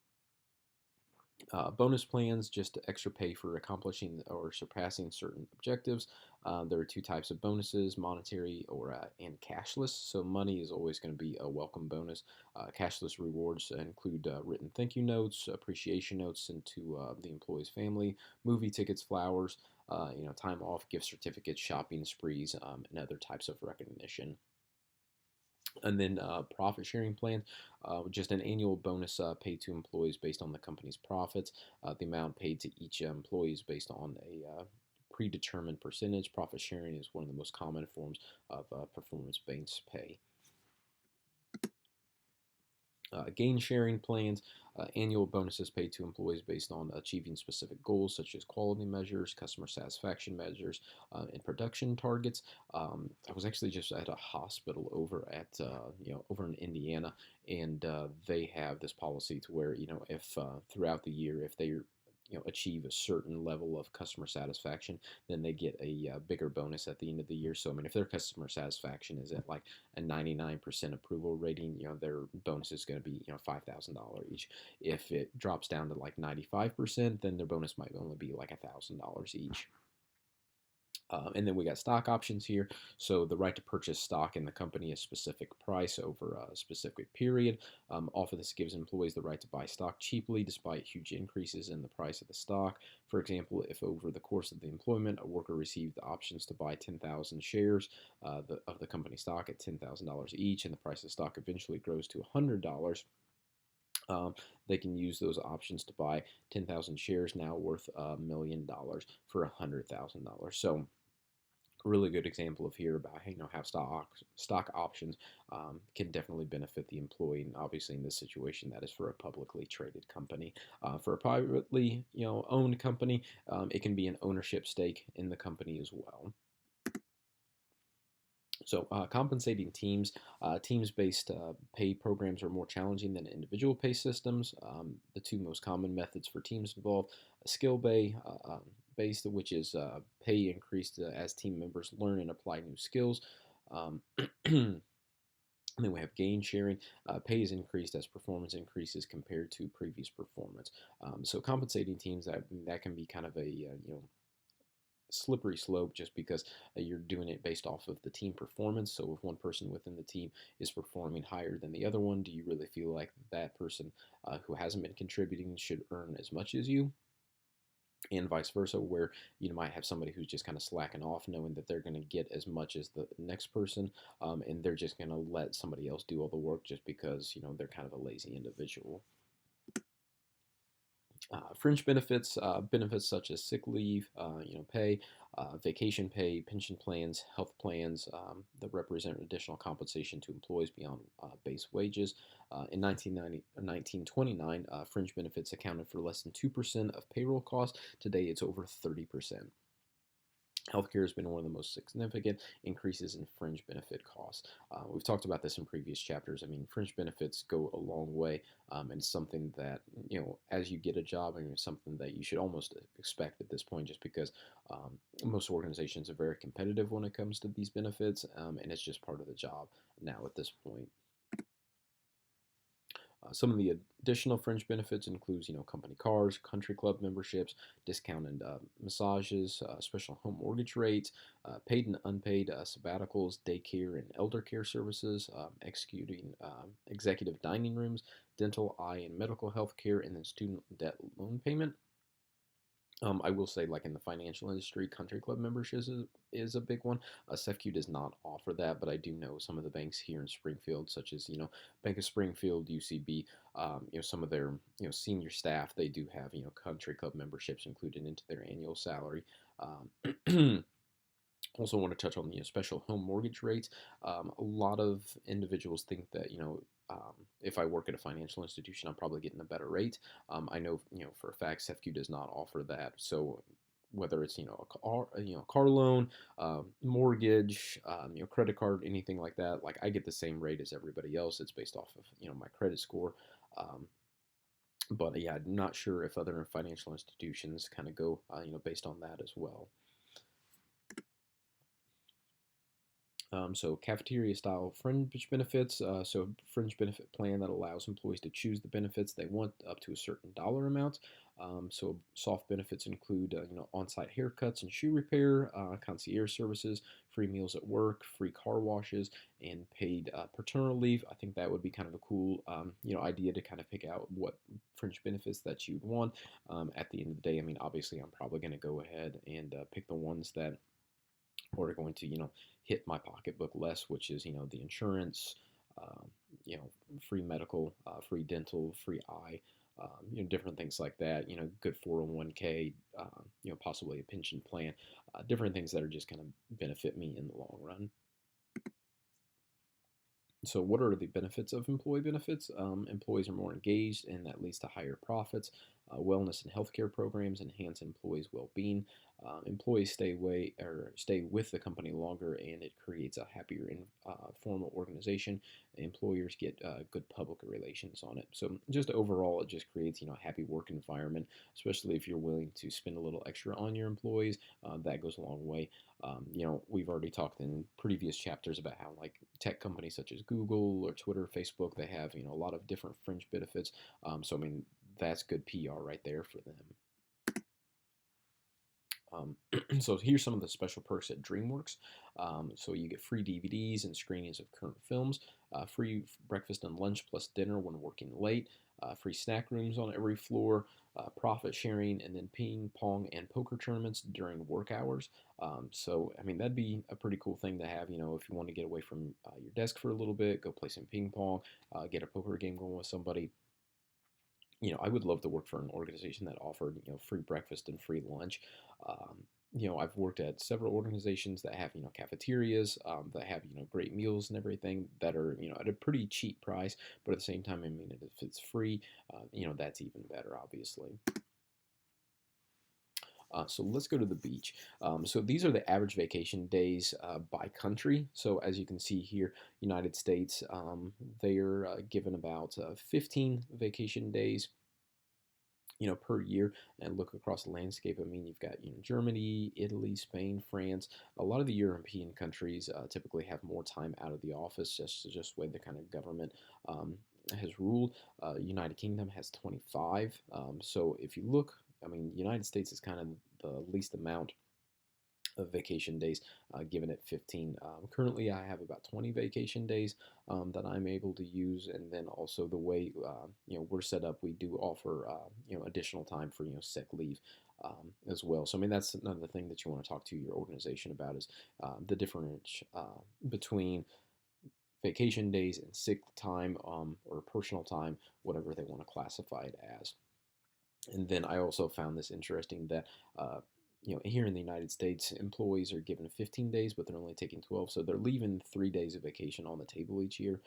Bonus plans, just extra pay for accomplishing or surpassing certain objectives. There are two types of bonuses: monetary or and cashless. So money is always going to be a welcome bonus. Cashless rewards include written thank you notes, appreciation notes sent to the employee's family, movie tickets, flowers, time off, gift certificates, shopping sprees, and other types of recognition. And then profit sharing plan, just an annual bonus paid to employees based on the company's profits. The amount paid to each employee is based on a predetermined percentage. Profit sharing is one of the most common forms of performance-based pay. Gain sharing plans, annual bonuses paid to employees based on achieving specific goals such as quality measures, customer satisfaction measures, and production targets. I was actually just at a hospital over at over in Indiana, and they have this policy to where if throughout the year, if they achieve a certain level of customer satisfaction, then they get a bigger bonus at the end of the year. So I mean, if their customer satisfaction is at like a 99% approval rating, their bonus is going to be $5,000 each. If it drops down to like 95%, then their bonus might only be like $1,000 each. And then we got stock options here. So the right to purchase stock in the company at a specific price over a specific period. Often this gives employees the right to buy stock cheaply despite huge increases in the price of the stock. For example, if over the course of the employment, a worker received the options to buy 10,000 shares of the company stock at $10,000 each, and the price of stock eventually grows to $100, Um, they can use those options to buy 10,000 shares now worth $1 million for $100,000. So really good example of here about how stock options can definitely benefit the employee, and obviously in this situation that is for a publicly traded company. For a privately owned company, it can be an ownership stake in the company as well. So, compensating teams, teams-based pay programs are more challenging than individual pay systems. The two most common methods for teams involve a based, which is pay increased as team members learn and apply new skills. Um, and then we have gain sharing. Pay is increased as performance increases compared to previous performance. So compensating teams, that can be kind of a slippery slope, just because you're doing it based off of the team performance. So if one person within the team is performing higher than the other one, do you really feel like that person who hasn't been contributing should earn as much as you? And vice versa, where you might have somebody who's just kind of slacking off, knowing that they're going to get as much as the next person, and they're just going to let somebody else do all the work just because they're kind of a lazy individual. Fringe benefits, benefits such as sick leave, pay, vacation pay, pension plans, health plans that represent additional compensation to employees beyond base wages. In 1929, fringe benefits accounted for less than 2% of payroll costs. Today, it's over 30%. Healthcare has been one of the most significant increases in fringe benefit costs. We've talked about this in previous chapters. I mean, fringe benefits go a long way, and something that, as you get a job, and it's something that you should almost expect at this point, just because most organizations are very competitive when it comes to these benefits, and it's just part of the job now at this point. Some of the additional fringe benefits includes, company cars, country club memberships, discounted massages, special home mortgage rates, paid and unpaid sabbaticals, daycare and elder care services, executing executive dining rooms, dental, eye, and medical health care, and then student debt loan payment. I will say, like in the financial industry, country club memberships is a big one. SEFCU does not offer that, but I do know some of the banks here in Springfield, such as Bank of Springfield, UCB. Some of their senior staff, they do have country club memberships included into their annual salary. Also want to touch on the special home mortgage rates. A lot of individuals think that if I work at a financial institution, I'm probably getting a better rate. I know for a fact SEFCU does not offer that. So whether it's car loan, mortgage, credit card, anything like that, like I get the same rate as everybody else. It's based off of my credit score. But yeah, I'm not sure if other financial institutions kind of go based on that as well. So cafeteria style fringe benefits. So fringe benefit plan that allows employees to choose the benefits they want up to a certain dollar amount. So soft benefits include on-site haircuts and shoe repair, concierge services, free meals at work, free car washes, and paid paternal leave. I think that would be kind of a cool idea to kind of pick out what fringe benefits that you'd want. At the end of the day, I mean, obviously, I'm probably going to go ahead and pick the ones that are going to hit my pocketbook less, which is the insurance, um, free medical, free dental, free eye, different things like that. Good 401k, possibly a pension plan, different things that are just going to benefit me in the long run. So, what are the benefits of employee benefits? Employees are more engaged, and that leads to higher profits. Wellness and healthcare programs enhance employees' well-being. Employees stay with the company longer, and it creates a happier and formal organization. Employers get good public relations on it. So, just overall, it just creates a happy work environment, especially if you're willing to spend a little extra on your employees. That goes a long way. We've already talked in previous chapters about how like tech companies such as Google or Twitter, Facebook, they have a lot of different fringe benefits. So I mean that's good PR right there for them. So here's some of the special perks at DreamWorks. So you get free DVDs and screenings of current films, free breakfast and lunch plus dinner when working late, free snack rooms on every floor, profit sharing, and then ping pong and poker tournaments during work hours. So I mean that'd be a pretty cool thing to have. If you want to get away from your desk for a little bit, go play some ping pong, get a poker game going with somebody. I would love to work for an organization that offered, free breakfast and free lunch. Um, I've worked at several organizations that have, cafeterias, that have, great meals and everything that are, at a pretty cheap price. But at the same time, I mean, if it's free, that's even better, obviously. So let's go to the beach. So these are the average vacation days by country. So as you can see here, United States, they are given about 15 vacation days per year. And look across the landscape. I mean, you've got, Germany, Italy, Spain, France. A lot of the European countries typically have more time out of the office, just the way the kind of government has ruled. United Kingdom has 25. So if you look, I mean, United States is kind of the least amount of vacation days, given at 15. Currently, I have about 20 vacation days that I'm able to use, and then also the way we're set up, we do offer additional time for sick leave as well. So I mean that's another thing that you want to talk to your organization about is the difference between vacation days and sick time or personal time, whatever they want to classify it as. And then I also found this interesting that here in the United States, employees are given 15 days, but they're only taking 12, so they're leaving 3 days of vacation on the table each year.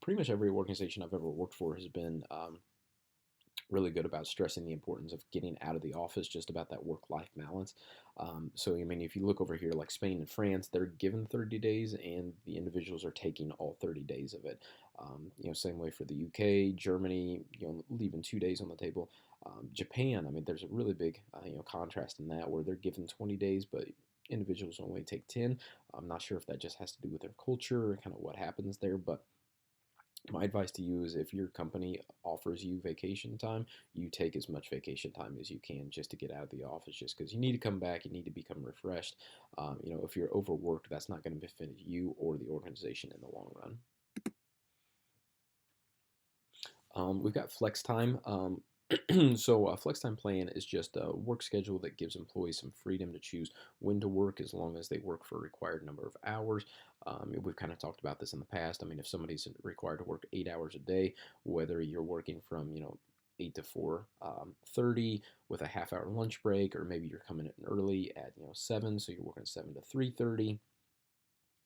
Pretty much every organization I've ever worked for has been really good about stressing the importance of getting out of the office, just about that work-life balance. So, I mean, if you look over here, like Spain and France, they're given 30 days, and the individuals are taking all 30 days of it. Same way for the UK, Germany, leaving 2 days on the table. Japan, I mean, there's a really big, contrast in that, where they're given 20 days, but individuals only take 10. I'm not sure if that just has to do with their culture or kind of what happens there, but my advice to you is if your company offers you vacation time, you take as much vacation time as you can just to get out of the office, just because you need to come back, you need to become refreshed. If you're overworked, that's not going to benefit you or the organization in the long run. We've got flex time. So a flex time plan is just a work schedule that gives employees some freedom to choose when to work as long as they work for a required number of hours. We've kind of talked about this in the past. I mean, if somebody's required to work 8 hours a day, whether you're working from 8 to 4:30 with a half-hour lunch break, or maybe you're coming in early at 7, so you're working 7 to 3:30.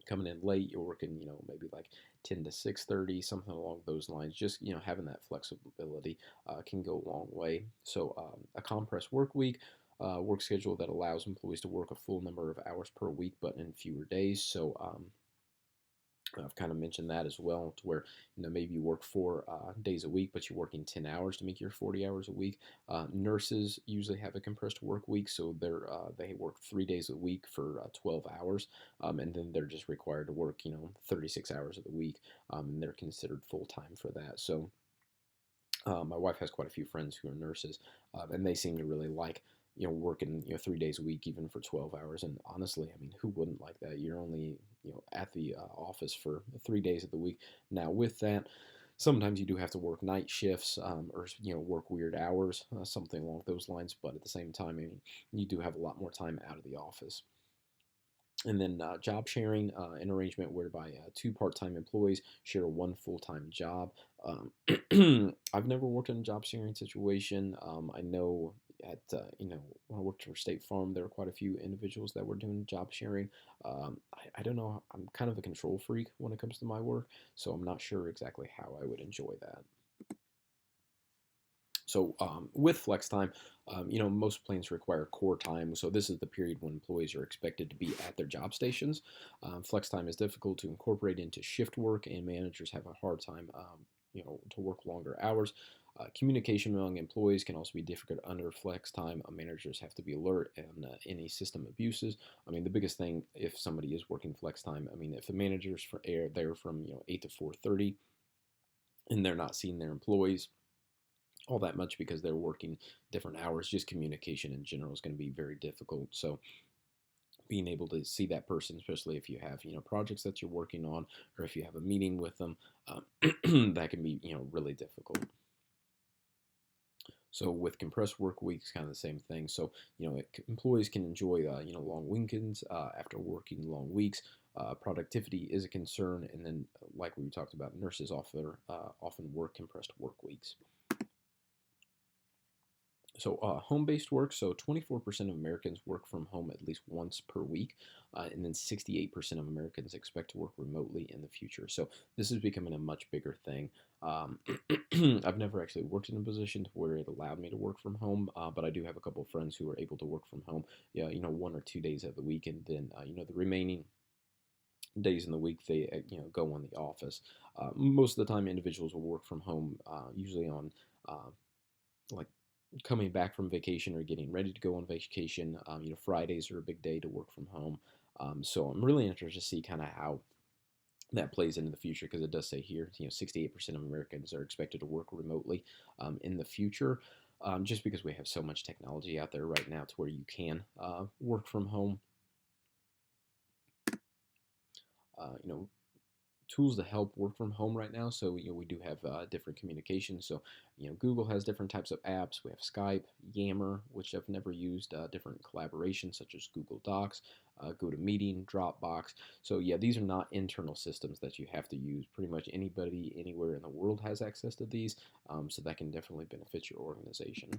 Coming in late, you're working, maybe like 10 to 6:30, something along those lines. Just, having that flexibility can go a long way. So a compressed work schedule that allows employees to work a full number of hours per week, but in fewer days. So I've kind of mentioned that as well, to where maybe you work 4 days a week, but you're working 10 hours to make your 40 hours a week. Nurses usually have a compressed work week, so they work 3 days a week for 12 hours, and then they're just required to work 36 hours of the week, and they're considered full time for that. So my wife has quite a few friends who are nurses, and they seem to really like working 3 days a week, even for 12 hours. And honestly, I mean, who wouldn't like that? You're only at the office for 3 days of the week. Now with that, sometimes you do have to work night shifts, or work weird hours, something along those lines. But at the same time, I mean, you do have a lot more time out of the office. And then job sharing, an arrangement whereby two part-time employees share one full-time job. I've never worked in a job sharing situation. I know at when I worked for State Farm, there were quite a few individuals that were doing job sharing. I don't know. I'm kind of a control freak when it comes to my work, so I'm not sure exactly how I would enjoy that. So with flex time, most planes require core time. So this is the period when employees are expected to be at their job stations. Flex time is difficult to incorporate into shift work, and managers have a hard time, to work longer hours. Communication among employees can also be difficult under flex time. Managers have to be alert on any system abuses. I mean, the biggest thing if somebody is working flex time, I mean, if the managers are there from 8 to 4:30, and they're not seeing their employees all that much because they're working different hours, just communication in general is going to be very difficult. So being able to see that person, especially if you have projects that you're working on, or if you have a meeting with them, that can be really difficult. So with compressed work weeks, kind of the same thing. So employees can enjoy long weekends after working long weeks. Productivity is a concern, and then like we talked about, nurses often work compressed work weeks. So, home-based work. So, 24% of Americans work from home at least once per week, and then 68% of Americans expect to work remotely in the future. So, this is becoming a much bigger thing. Um, I've never actually worked in a position to where it allowed me to work from home, but I do have a couple of friends who are able to work from home. Yeah, 1 or 2 days of the week, and then the remaining days in the week they go in the office. Most of the time, individuals will work from home, usually on uh, like coming back from vacation or getting ready to go on vacation. Fridays are a big day to work from home. So I'm really interested to see kind of how that plays into the future, because it does say here, 68% of Americans are expected to work remotely in the future. Just because we have so much technology out there right now to where you can work from home. Uh, you know, Tools to help work from home right now. So we do have different communications. So Google has different types of apps. We have Skype, Yammer, which I've never used. Different collaborations such as Google Docs, GoToMeeting, Dropbox. So yeah, these are not internal systems that you have to use. Pretty much anybody anywhere in the world has access to these. So that can definitely benefit your organization.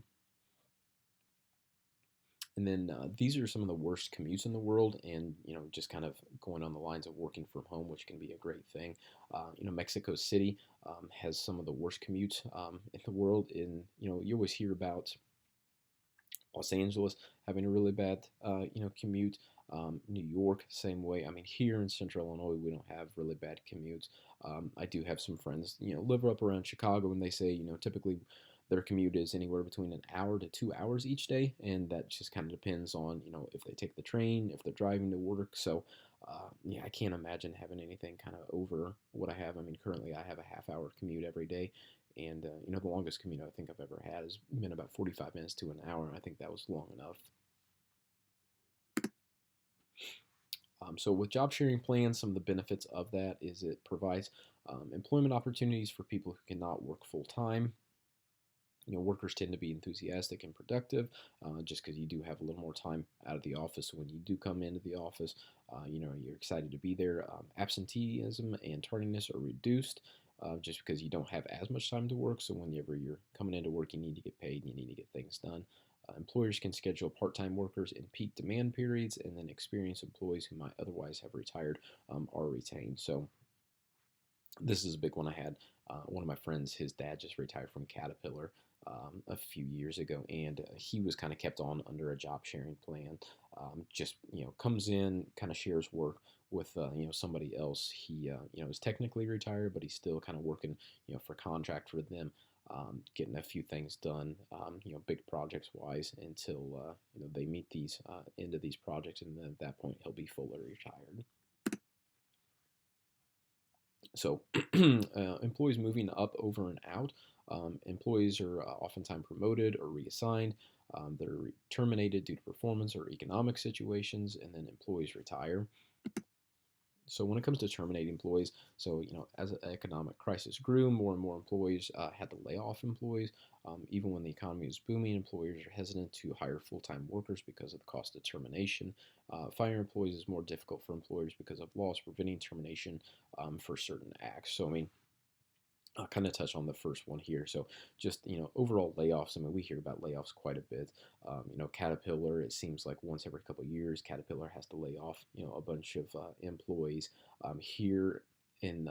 And then these are some of the worst commutes in the world, and just kind of going on the lines of working from home, which can be a great thing. Mexico City has some of the worst commutes in the world. You always hear about Los Angeles having a really bad commute. New York, same way. I mean, here in Central Illinois, we don't have really bad commutes. I do have some friends, live up around Chicago, and they say, typically their commute is anywhere between an hour to 2 hours each day, and that just kind of depends on, if they take the train, if they're driving to work. So, yeah, I can't imagine having anything kind of over what I have. I mean, currently I have a half-hour commute every day, and the longest commute I think I've ever had has been about 45 minutes to an hour, and I think that was long enough. So with job sharing plans, some of the benefits of that is it provides employment opportunities for people who cannot work full time. Workers tend to be enthusiastic and productive, just because you do have a little more time out of the office. So when you do come into the office, you're excited to be there. Absenteeism and tardiness are reduced, just because you don't have as much time to work. So whenever you're coming into work, you need to get paid and you need to get things done. Employers can schedule part-time workers in peak demand periods, and then experienced employees who might otherwise have retired are retained. So this is a big one I had. One of my friends, his dad just retired from Caterpillar a few years ago, and he was kind of kept on under a job sharing plan. Just comes in, kind of shares work with somebody else. He is technically retired, but he's still kind of working for contract for them, getting a few things done, big projects wise, until they meet these end of these projects, and then at that point he'll be fully retired. So, employees moving up, over, and out. Employees are oftentimes promoted or reassigned. They're terminated due to performance or economic situations, and then employees retire. So when it comes to terminating employees, so as the economic crisis grew, more and more employees had to lay off employees. Even when the economy is booming, employers are hesitant to hire full-time workers because of the cost of termination. Firing employees is more difficult for employers because of laws preventing termination for certain acts. So I mean, I'll kind of touch on the first one here. So just, overall layoffs. I mean, we hear about layoffs quite a bit. Caterpillar, it seems like once every couple of years, Caterpillar has to lay off, a bunch of employees. Here in,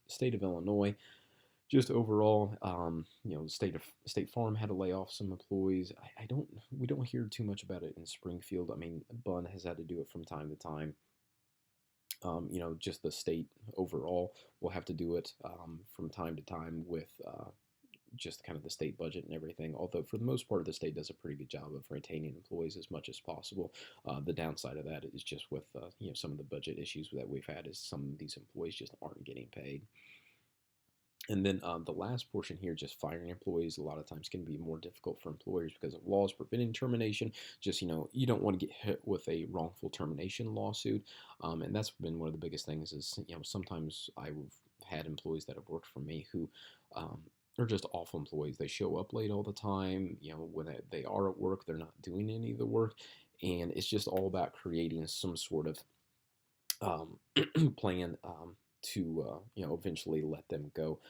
state of Illinois, just overall, State Farm had to lay off some employees. We don't hear too much about it in Springfield. I mean, Bunn has had to do it from time to time. Just the state overall will have to do it from time to time with just kind of the state budget and everything. Although for the most part, the state does a pretty good job of retaining employees as much as possible. The downside of that is just with some of the budget issues that we've had is some of these employees just aren't getting paid. And then the last portion here, just firing employees, a lot of times can be more difficult for employers because of laws preventing termination. Just, you don't want to get hit with a wrongful termination lawsuit. And that's been one of the biggest things is, sometimes I've had employees that have worked for me who are just awful employees. They show up late all the time. When they are at work, they're not doing any of the work. And it's just all about creating some sort of plan eventually let them go.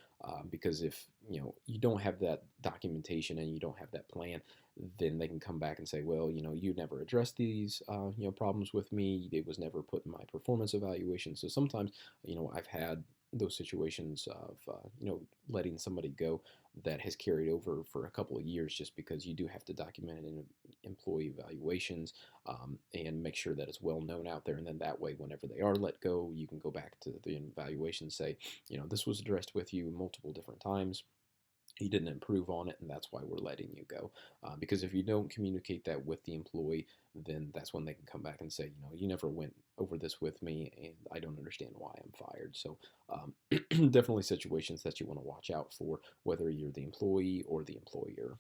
Because if you don't have that documentation and you don't have that plan, then they can come back and say, well, you never addressed these problems with me. It was never put in my performance evaluation. So sometimes I've had those situations of letting somebody go that has carried over for a couple of years, just because you do have to document it in employee evaluations, and make sure that it's well known out there. And then that way, whenever they are let go, you can go back to the evaluation and say, this was addressed with you multiple different times. You didn't improve on it, and that's why we're letting you go. Because if you don't communicate that with the employee, then that's when they can come back and say, you never went over this with me, and I don't understand why I'm fired. So definitely situations that you want to watch out for, whether you're the employee or the employer.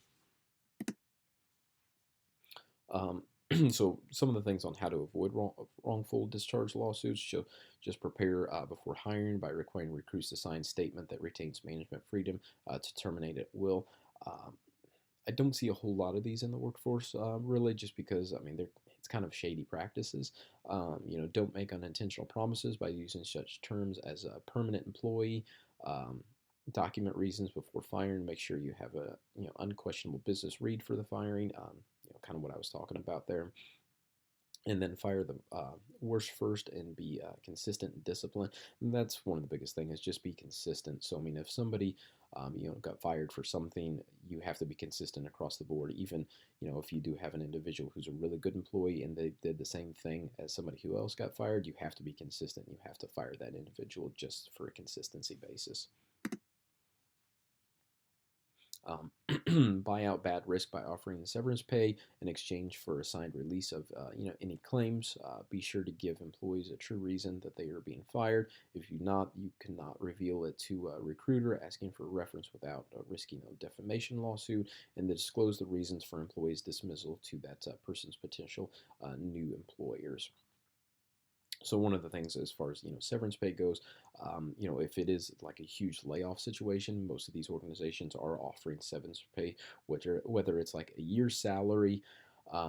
Um, so some of the things on how to avoid wrongful discharge lawsuits: just prepare before hiring by requiring recruits to sign a statement that retains management freedom to terminate at will. Um, I don't see a whole lot of these in the workforce, really, just because it's kind of shady practices. Don't make unintentional promises by using such terms as a permanent employee. Um, Document reasons before firing. Make sure you have a unquestionable business read for the firing. Kind of what I was talking about there. And then fire the worst first, and be consistent and disciplined. And that's one of the biggest things, is just be consistent. So if somebody got fired for something, you have to be consistent across the board. Even if you do have an individual who's a really good employee and they did the same thing as somebody who else got fired, you have to be consistent. You have to fire that individual just for a consistency basis. Buy out bad risk by offering severance pay in exchange for a signed release of any claims. Be sure to give employees a true reason that they are being fired. If you cannot reveal it to a recruiter asking for a reference without risking a defamation lawsuit, and then disclose the reasons for employees' dismissal to that person's potential new employers. So one of the things, as far as severance pay goes, if it is like a huge layoff situation, most of these organizations are offering severance pay, whether it's like a year's salary,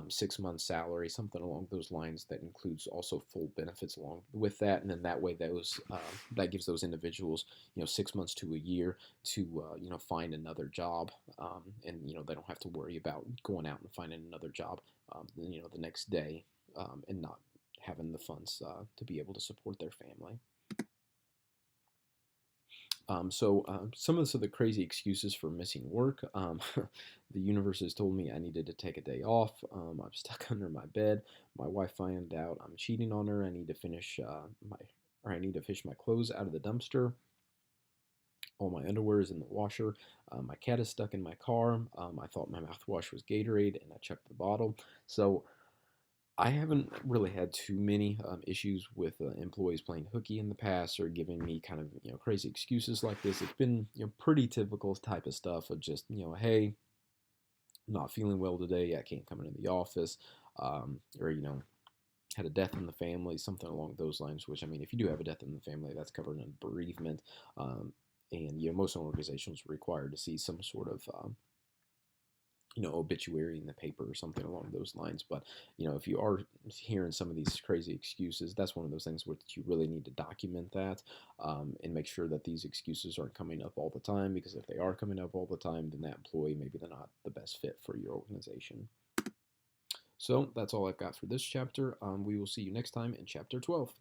6 months salary, something along those lines, that includes also full benefits along with that. And then that way, that gives those individuals 6 months to a year to find another job, and they don't have to worry about going out and finding another job the next day, and not having the funds to be able to support their family. Some of the crazy excuses for missing work. The universe has told me I needed to take a day off. I'm stuck under my bed. My wife found out I'm cheating on her. I need to fish my clothes out of the dumpster. All my underwear is in the washer. My cat is stuck in my car. I thought my mouthwash was Gatorade, and I chucked the bottle. So I haven't really had too many issues with employees playing hooky in the past, or giving me kind of crazy excuses like this. It's been pretty typical type of stuff of just hey, I'm not feeling well today, I can't come into the office, or had a death in the family, something along those lines. Which, if you do have a death in the family, that's covered in bereavement, and most organizations are required to see some sort of obituary in the paper or something along those lines. But, if you are hearing some of these crazy excuses, that's one of those things where you really need to document that, and make sure that these excuses aren't coming up all the time, because if they are coming up all the time, then that employee, maybe they're not the best fit for your organization. So that's all I've got for this chapter. We will see you next time in chapter 12.